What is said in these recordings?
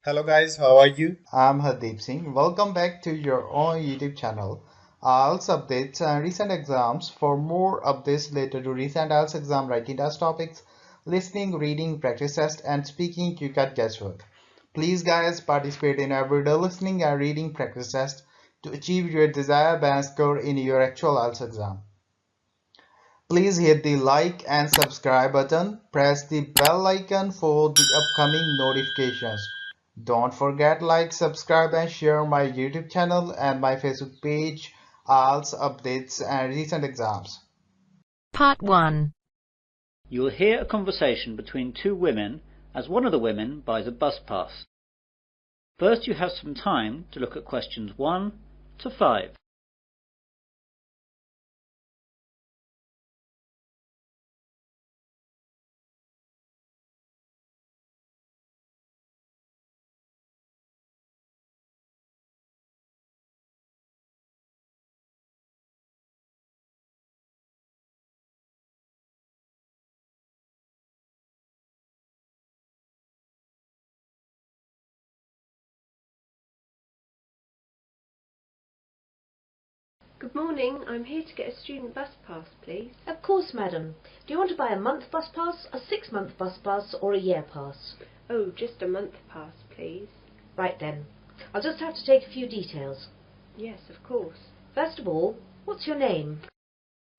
Hello guys, how are you? I'm Hardeep Singh. Welcome back to your own YouTube channel. IELTS updates and recent exams. For more updates related to recent IELTS exam writing test topics, listening, reading, practice test, and speaking, you got guesswork. Please guys participate in everyday listening and reading practice test to achieve your desired band score in your actual IELTS exam. Please hit the like and subscribe button. Press the bell icon for the upcoming notifications. Don't forget like, subscribe and share my YouTube channel and my Facebook page, IELTS updates and recent exams. Part 1. You will hear a conversation between two women as one of the women buys a bus pass. First you have some time to look at questions 1 to 5. Good morning, I'm here to get a student bus pass, please. Of course, madam. Do you want to buy a month bus pass, a 6-month bus pass, or a year pass? Oh, just a month pass, please. Right then. I'll just have to take a few details. Yes, of course. First of all, what's your name?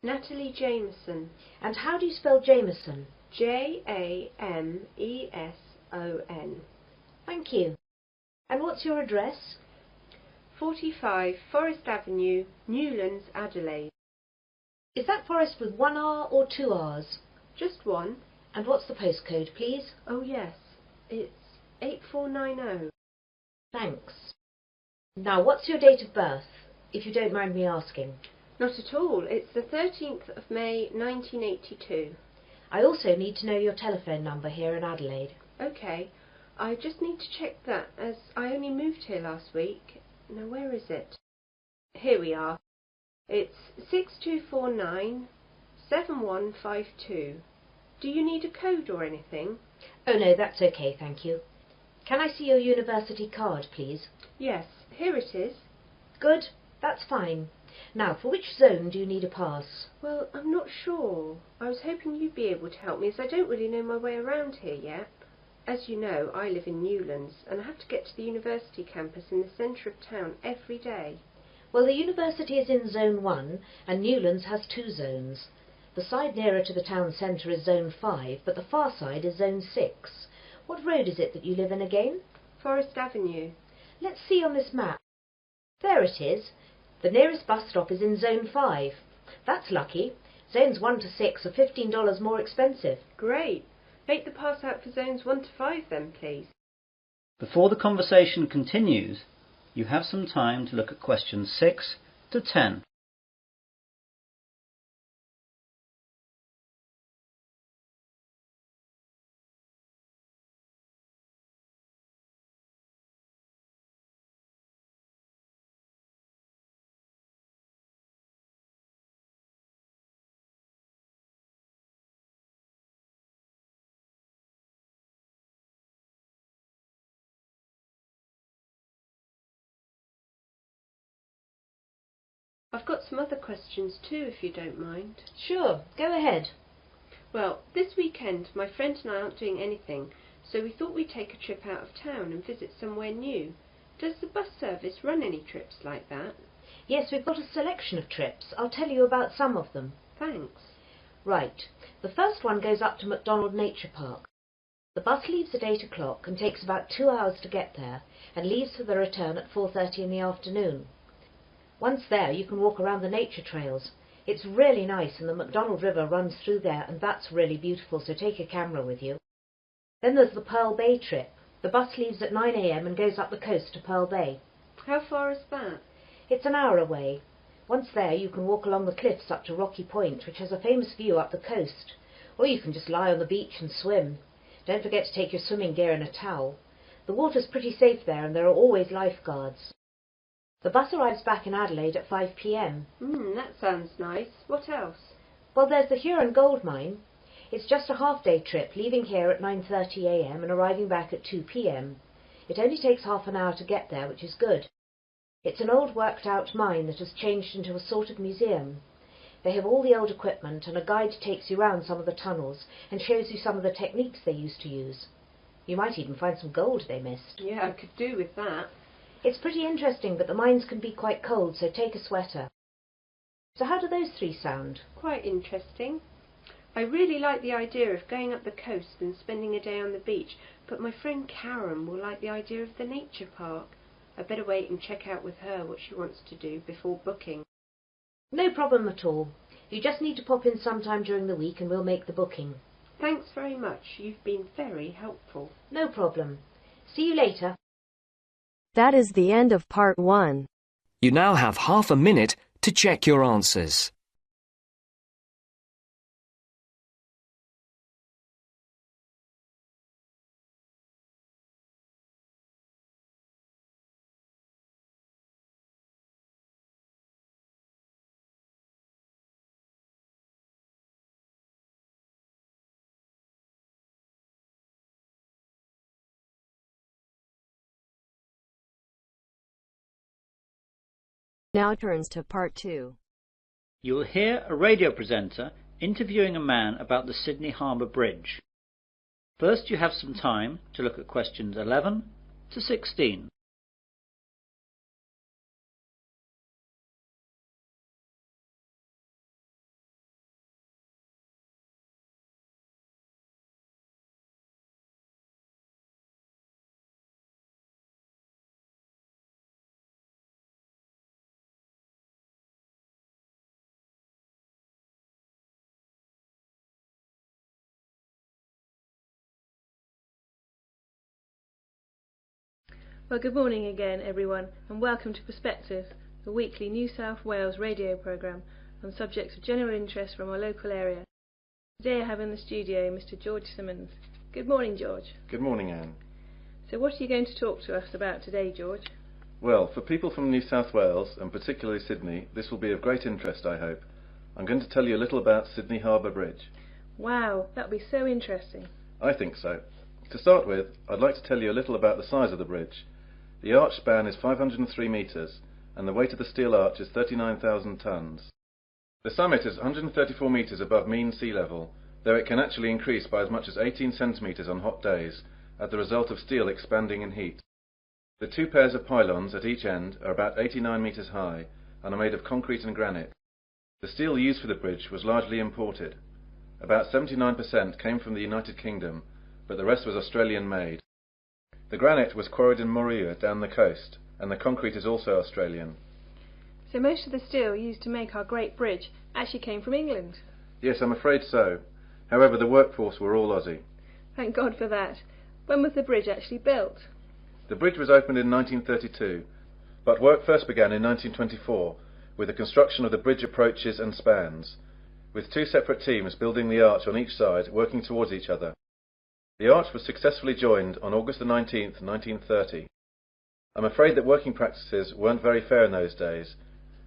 Natalie Jameson. And how do you spell Jameson? Jameson. Thank you. And what's your address? 45 Forest Avenue, Newlands, Adelaide. Is that Forest with 1 R or 2 Rs? Just one. And what's the postcode, please? Oh yes, it's 8490. Thanks. Now, what's your date of birth, if you don't mind me asking? Not at all, it's the 13th of May 1982. I also need to know your telephone number here in Adelaide. Okay, I just need to check that as I only moved here last week. Now where is it? Here we are. It's 6249 7152. Do you need a code or anything? Oh no, that's okay, thank you. Can I see your university card, please? Yes, here it is. Good, that's fine. Now, for which zone do you need a pass? Well, I'm not sure. I was hoping you'd be able to help me as I don't really know my way around here yet. As you know, I live in Newlands and I have to get to the university campus in the centre of town every day. Well, the university is in Zone 1 and Newlands has 2 zones. The side nearer to the town centre is Zone 5, but the far side is Zone 6. What road is it that you live in again? Forest Avenue. Let's see on this map. There it is. The nearest bus stop is in Zone 5. That's lucky. Zones 1 to 6 are $15 more expensive. Great. Make the pass out for zones 1 to 5 then, please. Before the conversation continues, you have some time to look at questions 6 to 10. I've got some other questions too, if you don't mind. Sure, go ahead. Well, this weekend my friend and I aren't doing anything, so we thought we'd take a trip out of town and visit somewhere new. Does the bus service run any trips like that? Yes, we've got a selection of trips. I'll tell you about some of them. Thanks. Right. The first one goes up to McDonald Nature Park. The bus leaves at 8 o'clock and takes about 2 hours to get there and leaves for the return at 4:30 in the afternoon. Once there, you can walk around the nature trails. It's really nice and the McDonald River runs through there and that's really beautiful, so take a camera with you. Then there's the Pearl Bay trip. The bus leaves at 9 AM and goes up the coast to Pearl Bay. How far is that? It's an hour away. Once there, you can walk along the cliffs up to Rocky Point, which has a famous view up the coast. Or you can just lie on the beach and swim. Don't forget to take your swimming gear and a towel. The water's pretty safe there and there are always lifeguards. The bus arrives back in Adelaide at 5 PM. That sounds nice. What else? Well, there's the Huron Gold Mine. It's just a half-day trip, leaving here at 9:30 AM and arriving back at 2 PM. It only takes half an hour to get there, which is good. It's an old worked-out mine that has changed into a sort of museum. They have all the old equipment, and a guide takes you round some of the tunnels and shows you some of the techniques they used to use. You might even find some gold they missed. Yeah, I could do with that. It's pretty interesting, but the mines can be quite cold, so take a sweater. So how do those three sound? Quite interesting. I really like the idea of going up the coast and spending a day on the beach, but my friend Karen will like the idea of the nature park. I better wait and check out with her what she wants to do before booking. No problem at all. You just need to pop in sometime during the week and we'll make the booking. Thanks very much. You've been very helpful. No problem. See you later. That is the end of part 1. You now have half a minute to check your answers. Now turns to part 2. You will hear a radio presenter interviewing a man about the Sydney Harbour Bridge. First, you have some time to look at questions 11 to 16. Well, good morning again, everyone, and welcome to Perspective, the weekly New South Wales radio programme on subjects of general interest from our local area. Today I have in the studio Mr. George Simmons. Good morning, George. Good morning, Anne. So what are you going to talk to us about today, George? Well, for people from New South Wales, and particularly Sydney, this will be of great interest, I hope. I'm going to tell you a little about Sydney Harbour Bridge. Wow, that'll be so interesting. I think so. To start with, I'd like to tell you a little about the size of the bridge. The arch span is 503 metres, and the weight of the steel arch is 39,000 tonnes. The summit is 134 metres above mean sea level, though it can actually increase by as much as 18 centimetres on hot days, as the result of steel expanding in heat. The two pairs of pylons at each end are about 89 metres high, and are made of concrete and granite. The steel used for the bridge was largely imported. About 79% came from the United Kingdom, but the rest was Australian-made. The granite was quarried in Moruya down the coast, and the concrete is also Australian. So most of the steel used to make our great bridge actually came from England? Yes, I'm afraid so. However, the workforce were all Aussie. Thank God for that. When was the bridge actually built? The bridge was opened in 1932, but work first began in 1924 with the construction of the bridge approaches and spans, with two separate teams building the arch on each side working towards each other. The arch was successfully joined on August the 19th, 1930. I'm afraid that working practices weren't very fair in those days,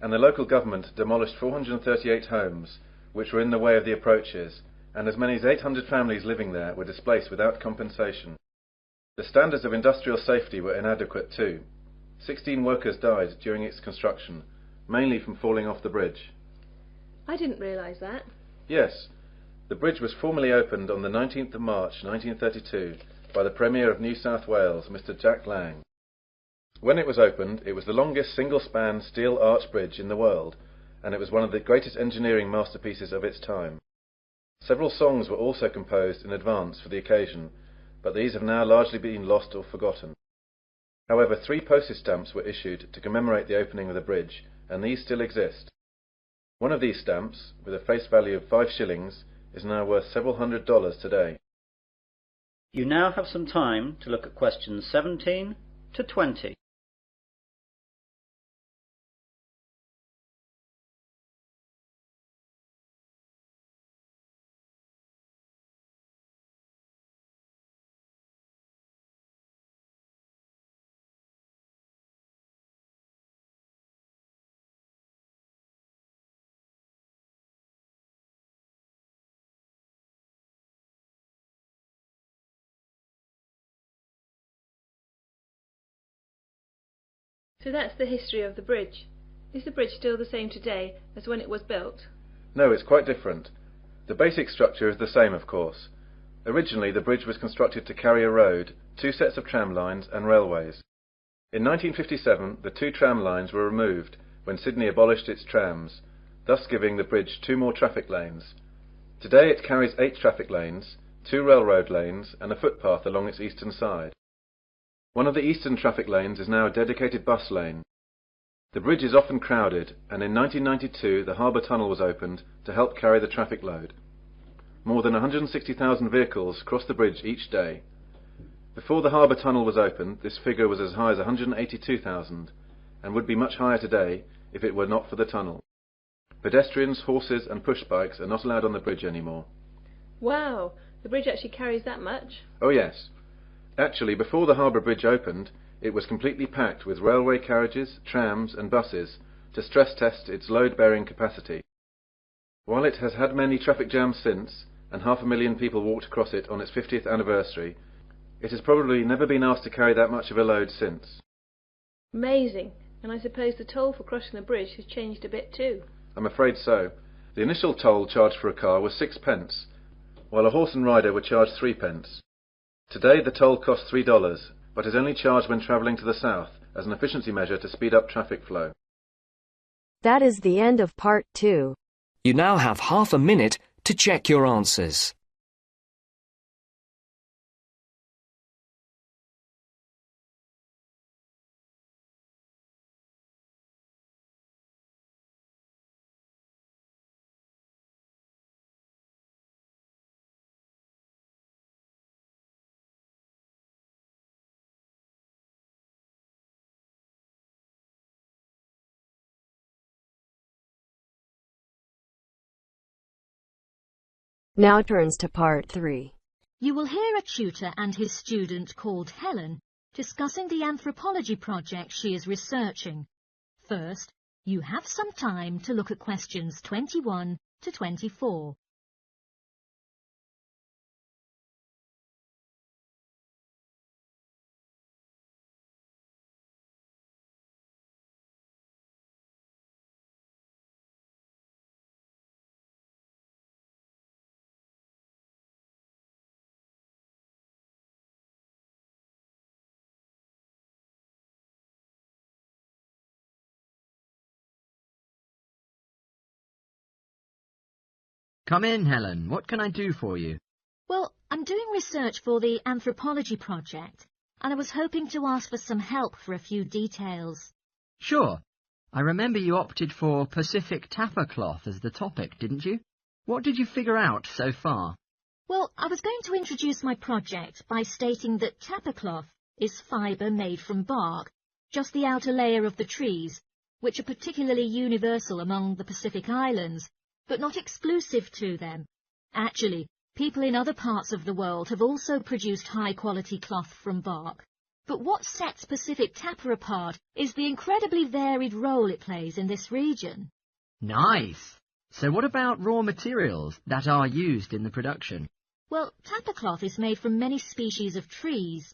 and the local government demolished 438 homes, which were in the way of the approaches, and as many as 800 families living there were displaced without compensation. The standards of industrial safety were inadequate too. 16 workers died during its construction, mainly from falling off the bridge. I didn't realise that. Yes. The bridge was formally opened on the 19th of March 1932 by the Premier of New South Wales, Mr. Jack Lang. When it was opened, it was the longest single-span steel arch bridge in the world, and it was one of the greatest engineering masterpieces of its time. Several songs were also composed in advance for the occasion, but these have now largely been lost or forgotten. However, 3 postage stamps were issued to commemorate the opening of the bridge, and these still exist. One of these stamps, with a face value of 5 shillings, is now worth several $100s today. You now have some time to look at questions 17 to 20. So that's the history of the bridge. Is the bridge still the same today as when it was built? No, it's quite different. The basic structure is the same, of course. Originally, the bridge was constructed to carry a road, 2 sets of tram lines and railways. In 1957, the 2 tram lines were removed when Sydney abolished its trams, thus giving the bridge 2 more traffic lanes. Today it carries 8 traffic lanes, 2 railroad lanes and a footpath along its eastern side. One of the eastern traffic lanes is now a dedicated bus lane. The bridge is often crowded, and in 1992 the harbour tunnel was opened to help carry the traffic load. More than 160,000 vehicles cross the bridge each day. Before the harbour tunnel was opened, this figure was as high as 182,000, and would be much higher today if it were not for the tunnel. Pedestrians, horses and push bikes are not allowed on the bridge anymore. Wow! The bridge actually carries that much? Oh yes. Actually, before the harbour bridge opened, it was completely packed with railway carriages, trams and buses to stress test its load-bearing capacity. While it has had many traffic jams since, and 500,000 people walked across it on its 50th anniversary, it has probably never been asked to carry that much of a load since. Amazing! And I suppose the toll for crossing the bridge has changed a bit too. I'm afraid so. The initial toll charged for a car was 6 pence, while a horse and rider were charged 3 pence. Today the toll costs $3, but is only charged when travelling to the south as an efficiency measure to speed up traffic flow. That is the end of part 2. You now have half a minute to check your answers. Now turns to part 3. You will hear a tutor and his student called Helen discussing the anthropology project she is researching. First, you have some time to look at questions 21 to 24. Come in, Helen. What can I do for you? Well, I'm doing research for the anthropology project, and I was hoping to ask for some help for a few details. Sure. I remember you opted for Pacific tapa cloth as the topic, didn't you? What did you figure out so far? Well, I was going to introduce my project by stating that tapa cloth is fibre made from bark, just the outer layer of the trees, which are particularly universal among the Pacific Islands, but not exclusive to them. Actually, people in other parts of the world have also produced high-quality cloth from bark. But what sets Pacific tapa apart is the incredibly varied role it plays in this region. Nice! So what about raw materials that are used in the production? Well, tapa cloth is made from many species of trees.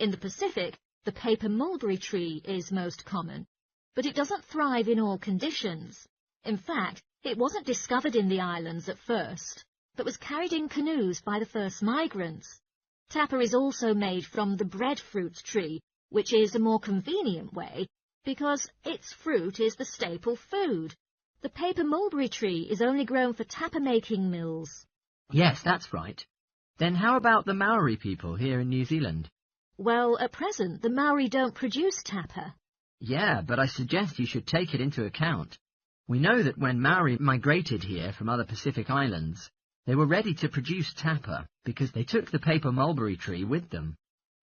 In the Pacific, the paper mulberry tree is most common, but it doesn't thrive in all conditions. In fact, it wasn't discovered in the islands at first, but was carried in canoes by the first migrants. Tapa is also made from the breadfruit tree, which is a more convenient way, because its fruit is the staple food. The paper mulberry tree is only grown for tapa-making mills. Yes, that's right. Then how about the Maori people here in New Zealand? Well, at present, the Maori don't produce tapa. Yeah, but I suggest you should take it into account. We know that when Maori migrated here from other Pacific islands, they were ready to produce tapa because they took the paper mulberry tree with them.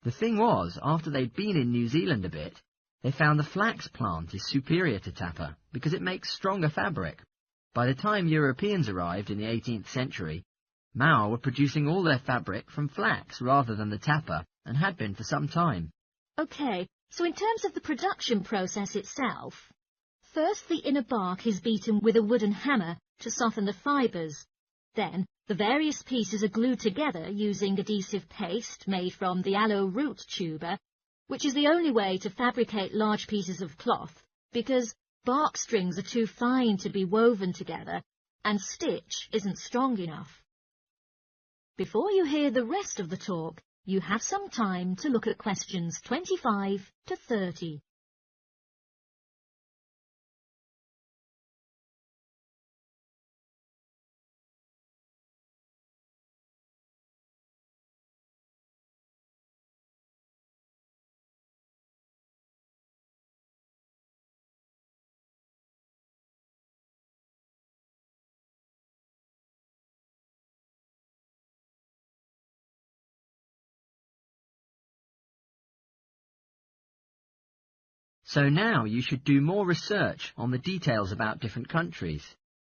The thing was, after they'd been in New Zealand a bit, they found the flax plant is superior to tapa because it makes stronger fabric. By the time Europeans arrived in the 18th century, Maori were producing all their fabric from flax rather than the tapa, and had been for some time. OK, so in terms of the production process itself, first the inner bark is beaten with a wooden hammer to soften the fibres. Then the various pieces are glued together using adhesive paste made from the aloe root tuber, which is the only way to fabricate large pieces of cloth, because bark strings are too fine to be woven together, and stitch isn't strong enough. Before you hear the rest of the talk, you have some time to look at questions 25 to 30. So now you should do more research on the details about different countries.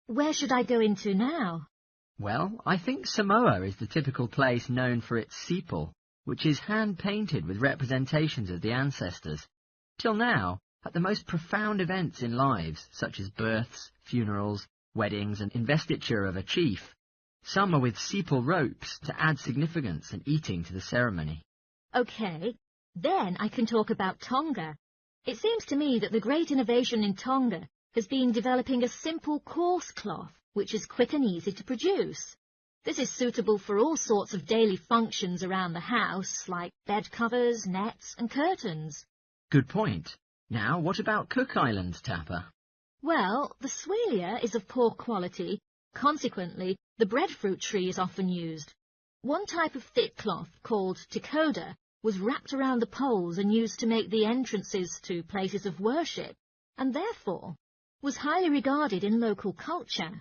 Where should I go into now? Well, I think Samoa is the typical place known for its sepal, which is hand-painted with representations of the ancestors. Till now, at the most profound events in lives, such as births, funerals, weddings and investiture of a chief, some are with sepal ropes to add significance and eating to the ceremony. OK, then I can talk about Tonga. It seems to me that the great innovation in Tonga has been developing a simple coarse cloth, which is quick and easy to produce. This is suitable for all sorts of daily functions around the house, like bed covers, nets and curtains. Good point. Now, what about Cook Islands, Tapa? Well, the Swalia is of poor quality. Consequently, the breadfruit tree is often used. One type of thick cloth, called tekoda, was wrapped around the poles and used to make the entrances to places of worship, and therefore was highly regarded in local culture.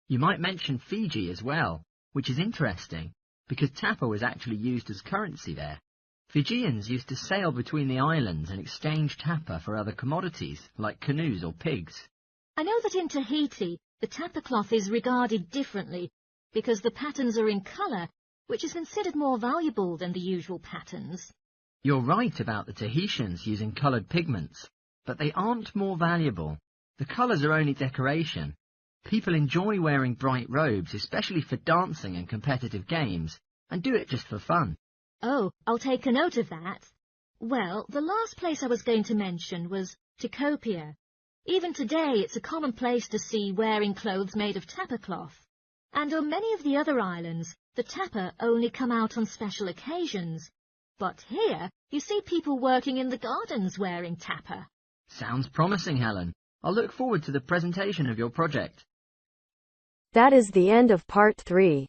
You might mention Fiji as well, which is interesting, because tapa was actually used as currency there. Fijians used to sail between the islands and exchange tapa for other commodities, like canoes or pigs. I know that in Tahiti, the tapa cloth is regarded differently, because the patterns are in colour, which is considered more valuable than the usual patterns. You're right about the Tahitians using coloured pigments, but they aren't more valuable. The colours are only decoration. People enjoy wearing bright robes, especially for dancing and competitive games, and do it just for fun. Oh, I'll take a note of that. Well, the last place I was going to mention was Tikopia. Even today it's a common place to see wearing clothes made of tapa cloth. And on many of the other islands, the tapa only come out on special occasions. But here, you see people working in the gardens wearing tapa. Sounds promising, Helen. I'll look forward to the presentation of your project. That is the end of part 3.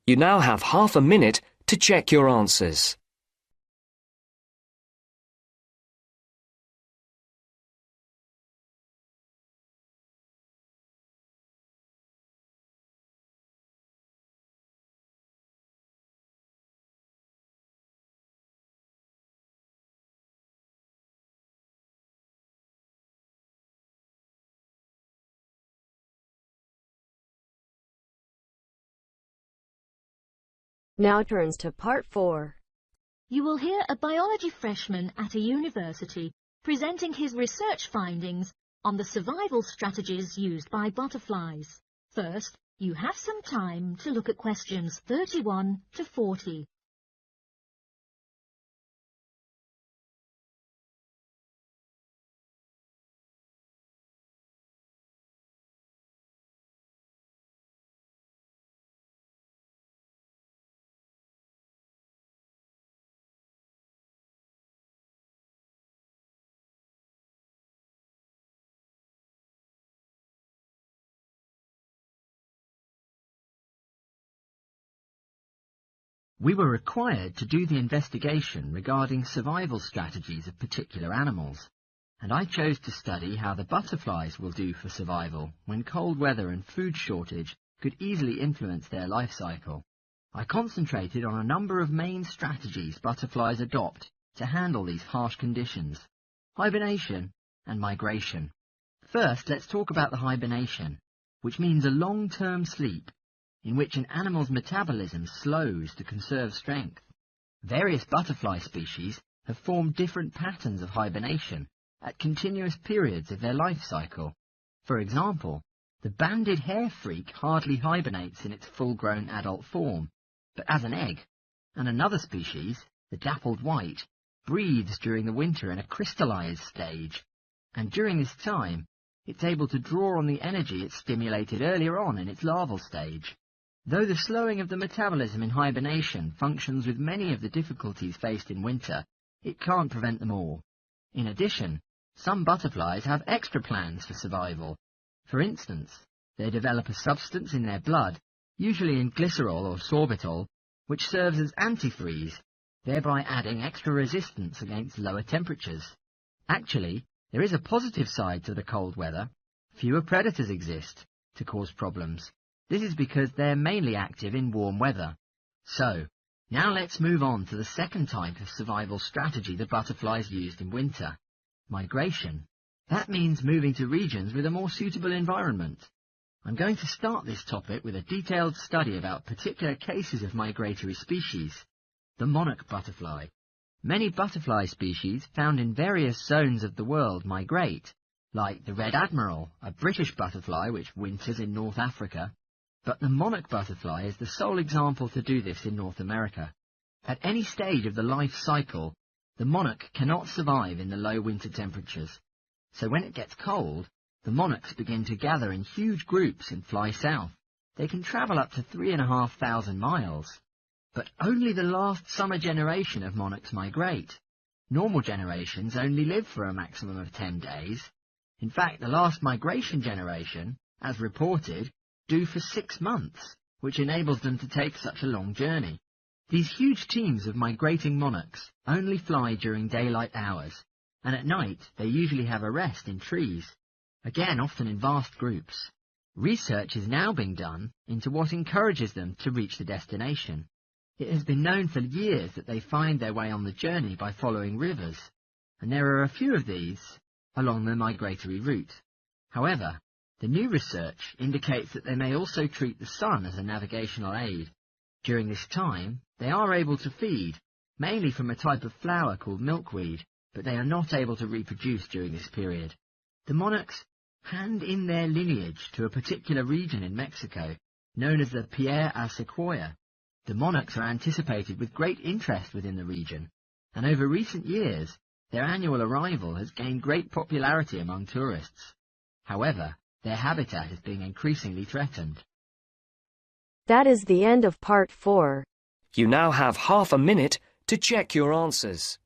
You now have half a minute to check your answers. Now turns to part 4. You will hear a biology freshman at a university presenting his research findings on the survival strategies used by butterflies. First, you have some time to look at questions 31 to 40. We were required to do the investigation regarding survival strategies of particular animals, and I chose to study how the butterflies will do for survival when cold weather and food shortage could easily influence their life cycle. I concentrated on a number of main strategies butterflies adopt to handle these harsh conditions: hibernation and migration. First, let's talk about the hibernation, which means a long-term sleep in which an animal's metabolism slows to conserve strength. Various butterfly species have formed different patterns of hibernation at continuous periods of their life cycle. For example, the banded hair freak hardly hibernates in its full-grown adult form, but as an egg, and another species, the dappled white, breathes during the winter in a crystallized stage, and during this time it's able to draw on the energy it stimulated earlier on in its larval stage. Though the slowing of the metabolism in hibernation functions with many of the difficulties faced in winter, it can't prevent them all. In addition, some butterflies have extra plans for survival. For instance, they develop a substance in their blood, usually in glycerol or sorbitol, which serves as antifreeze, thereby adding extra resistance against lower temperatures. Actually, there is a positive side to the cold weather. Fewer predators exist to cause problems. This is because they're mainly active in warm weather. So, now let's move on to the second type of survival strategy the butterflies used in winter: migration. That means moving to regions with a more suitable environment. I'm going to start this topic with a detailed study about particular cases of migratory species, the monarch butterfly. Many butterfly species found in various zones of the world migrate, like the red admiral, a British butterfly which winters in North Africa. But the monarch butterfly is the sole example to do this in North America. At any stage of the life cycle, the monarch cannot survive in the low winter temperatures. So when it gets cold, the monarchs begin to gather in huge groups and fly south. They can travel up to 3,500 miles. But only the last summer generation of monarchs migrate. Normal generations only live for a maximum of 10 days. In fact, the last migration generation, as reported, do for 6 months, which enables them to take such a long journey. These huge teams of migrating monarchs only fly during daylight hours, and at night they usually have a rest in trees, again often in vast groups. Research is now being done into what encourages them to reach the destination. It has been known for years that they find their way on the journey by following rivers, and there are a few of these along the migratory route. However, the new research indicates that they may also treat the sun as a navigational aid. During this time, they are able to feed, mainly from a type of flower called milkweed, but they are not able to reproduce during this period. The monarchs hand in their lineage to a particular region in Mexico, known as the Pierre a Sequoia. The monarchs are anticipated with great interest within the region, and over recent years, their annual arrival has gained great popularity among tourists. However, their habitat is being increasingly threatened. That is the end of part 4. You now have half a minute to check your answers.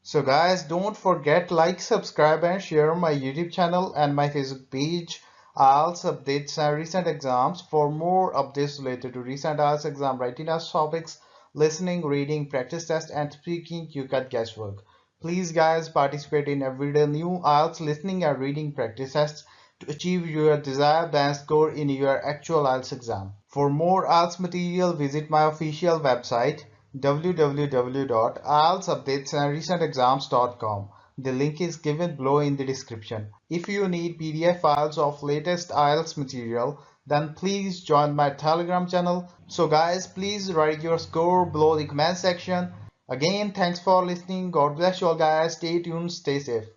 So guys, don't forget like, subscribe and share my YouTube channel and my Facebook page, IELTS updates and recent exams. For more updates related to recent IELTS exam writing test topics, listening, reading, practice test and speaking, you get guesswork. Please guys, participate in everyday new IELTS listening and reading practice tests to achieve your desired band score in your actual IELTS exam. For more IELTS material, visit my official website www.ieltsupdatesandrecentexams.com. The link is given below in the description. If you need PDF files of latest IELTS material, then please join my Telegram channel. So guys, please write your score below the comment section. Again, thanks for listening. God bless you all guys. Stay tuned, stay safe.